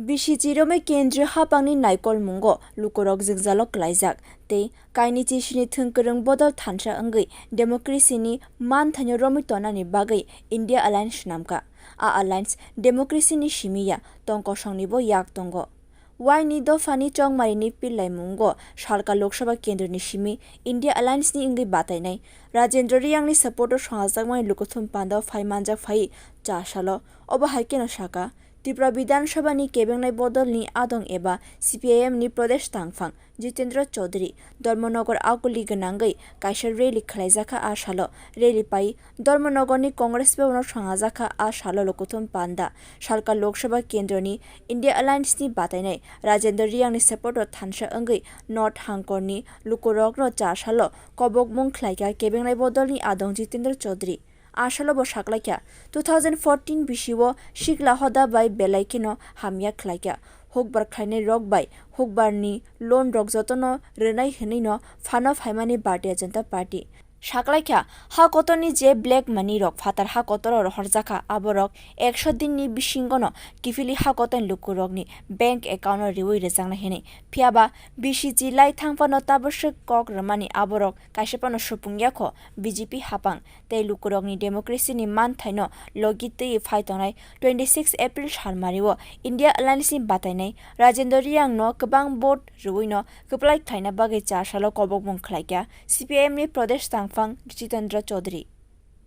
Bishi Jirome Kendra Hapangni Naikol Mungo, Lukorok Zigzalok Laizak, Te, Kaini Chishini Thunkurung Bodol Tansha Angi, Democracy ni Man Tanyo Romitona ni Bagay, India Alliance Namka. A Alliance, Democracy ni Shimiya, Tonko Shangnibo Yak Tongo. Why ni do fani chong marini pillai mungo, Shalka Lokshaba Kendra ni Shimi, India Alliance ni Ingi Batanai, Rajendra Yang ni supporter Shazagmai Lukuthum Panda, Faimanjak Fai, Chashalo, Oba Haikeno Shaka. Tripura Bidhan Sabha ni Kebengnai Bodol ni Adong Eba CPIM ni Pradesh Tangfang Jitendra Chaudhary Dharmanagar Akuli Ganangai Kaishar Rally Khlaijaka a Shalo Rally Pai Dharmanagar ni Congress Bhavan Sangajaka a Shalo Lokuthum Panda Shalka Lok Sabha Kendra ni India Alliance ni Batainai Rajendra Riyang ni supporter Thansha Angai North Hangkor ni Lukorok no Cha Shalo Kobok Mung Khlaika Kebengnai Bodol ni Adong Jitendra Chaudhary Ashalo bo shaklaikya 2014 bishiwo shikla hoda bai belaikino hamya khlaikya hokbar khaine rok bai hokbar ni loan rok jotono renai hinino fano phaimani Bharatiya Janata Party shaklaikya ha kotoni je black money rok fatar ha kotor horjaka aborok 100 din ni bisingono kifili ha kotan lukurok ni bank account riwi rejangna hene phiaba bishi jilai thangpano tabosek kok ramani aborok kaisepano supungyakho BJP hapang tei lukurok ni democracy ni man thaino logitei phaitonai 26 April salmariwo India Alliance ni batainai Rajendra Riyang no kabang vote ruino kuplai thaina bagai cha salo kobok mung khlaikya CPIM ni Pradesh Tangfang Jitendra Chaudhary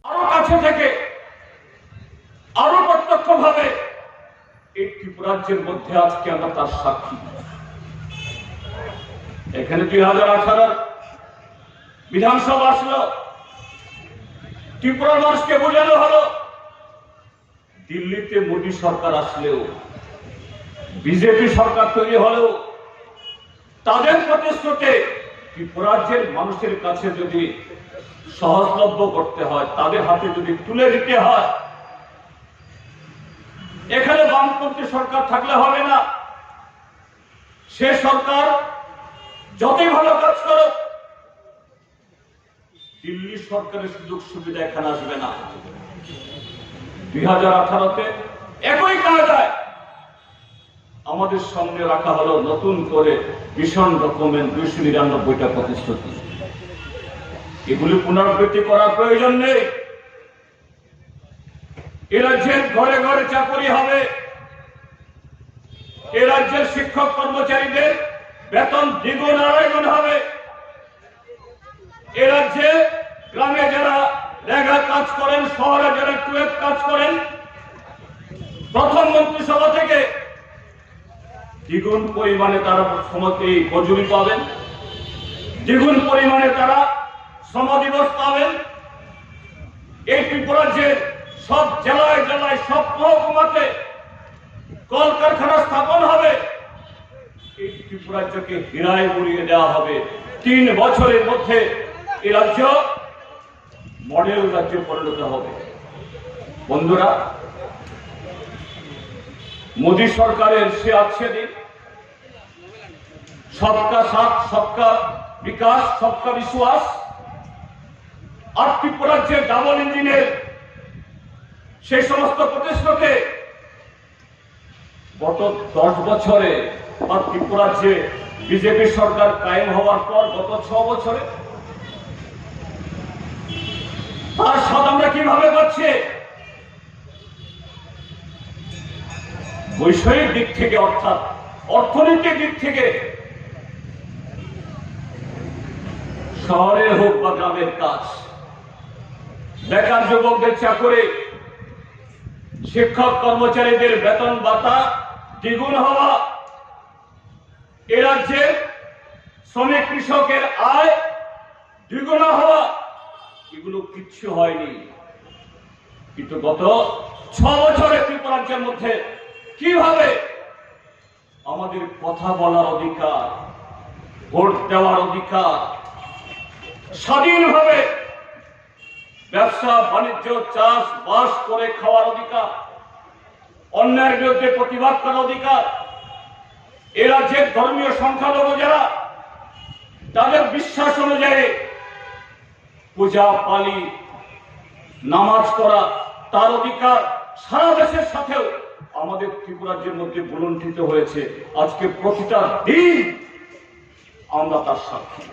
আরো কাছে থেকে আরো প্রত্যক্ষভাবে এই ত্রিপুরাজ্যের মধ্যে আজকে আমরা তার সাক্ষী এখানে 2018 বিধানসভা আসলো ত্রিপুরার মানুষকে বোঝানো হলো দিল্লিতে মোদী সরকার আসলেও বিজেপি সরকার তৈরি হলেও তাদের প্রতিশ্রুতি ত্রিপুরাজ্যের মানুষের কাছে যদি সহজলভ্য করতে হয় তাদের হাতে যদি তুলে দিতে হয় এখানে বামপন্থী সরকার থাকলে হবে না সে সরকার যতই ভালো কাজ করুক দিল্লি সরকারের সুযোগ সুবিধা এখানে আসবে না 2018-তে একই কায়দায় আমাদের সামনে রাখা হলো নতুন করে ভীষণ রকমের 299টা প্রতিশ্রুতি এগুলি পুনরাবৃত্তি করার প্রয়োজন নেই এ রাজ্যের ঘরে ঘরে চাকরি হবে এ রাজ্যের শিক্ষক কর্মচারীদের বেতন দ্বিগুণ আড়াইগুণ হবে এ রাজ্যে গ্রামে যারা রেগা কাজ করেন শহরে যারা টুয়েব কাজ করেন প্রথম মন্ত্রিসভা থেকে দ্বিগুণ পরিমাণে তারা এই মজুরি পাবেন দ্বিগুণ পরিমাণে তারা শ্রম দিবস পাবেন এই ত্রিপুরাজ্যের সব জেলায় জেলায় সব মহকুমাতে কলকারখানা স্থাপন হবে এই ত্রিপুরাজ্যকে হীরায় মুড়িয়ে দেওয়া হবে 3 বছরের মধ্যে এই রাজ্য মডেল রাজ্যে পরিণত হবে বন্ধুরা মোদী সরকারের সে আছে দিন সবকা সাথ সবকা বিকাশ সবকা বিশ্বাস আর ত্রিপুরাজ্যের ডাবল ইঞ্জিনের সেই সমস্ত প্রতিশ্রুতি গত 10 বছরে আর ত্রিপুরাজ্যে বিজেপি সরকার কায়েম হওয়ার পর গত 6 বছরে তার স্বাদ আমরা কিভাবে পাচ্ছি বৈষয়িক দিক থেকে অর্থাৎ অর্থনৈতিক দিক থেকে শহরে হোক বা গ্রামের কাজ বেকার যুবকদের চাকরি শিক্ষক কর্মচারীদের বেতন ভাতা দ্বিগুণ হওয়া এ রাজ্যে শ্রমিক কৃষকের আয় দ্বিগুণ হওয়া এগুলো কিচ্ছু হয়নি কিন্তু গত 6 বছরে ত্রিপুরাজ্যের মধ্যে কিভাবে আমাদের কথা বলার অধিকার ভোট দেওয়ার অধিকার স্বাধীনভাবে ব্যবসা বাণিজ্য চাষ বাস করে খাওয়ার অধিকার অন্যায়ের বিরুদ্ধে প্রতিবাদ করার অধিকার এ রাজ্যের ধর্মীয় সংখ্যালঘু যারা তাদের বিশ্বাস অনুযায়ী পূজা পালি নামাজ করা তার অধিকার সারা দেশের সাথেও আমাদের ত্রিপুরাজ্যের মধ্যে বুলন্ঠিত হয়েছে। আজকে প্রতিটা দিন আমরা তার সাক্ষী।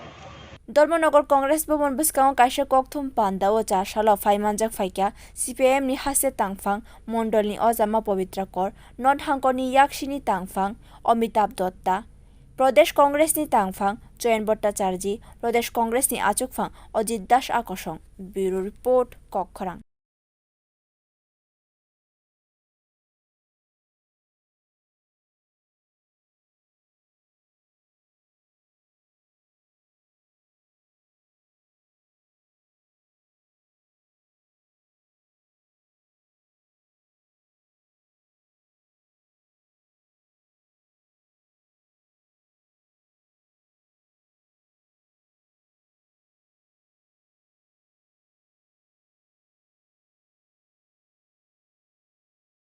ধর্মনগর কংগ্রেস ভবন বসকাও কাইসা ককথুম পান্ডা ও 4 সালো ফাইমানজাক ফাইকা সিপিএম ni হাসে তাংফাং মন্ডল ni অজামা পবিত্র কর নর্থ হাঙ্কনি ইয়াকশিনি তাংফাং অমিতাভ দত্তা প্রদেশ কংগ্রেস ni তাংফাং জয়ন ভট্টাচার্য প্রদেশ কংগ্রেস ni আচুকফাং অজিত দাস আকর্ষণ ব্যুরো রিপোর্ট কক্ষরাং।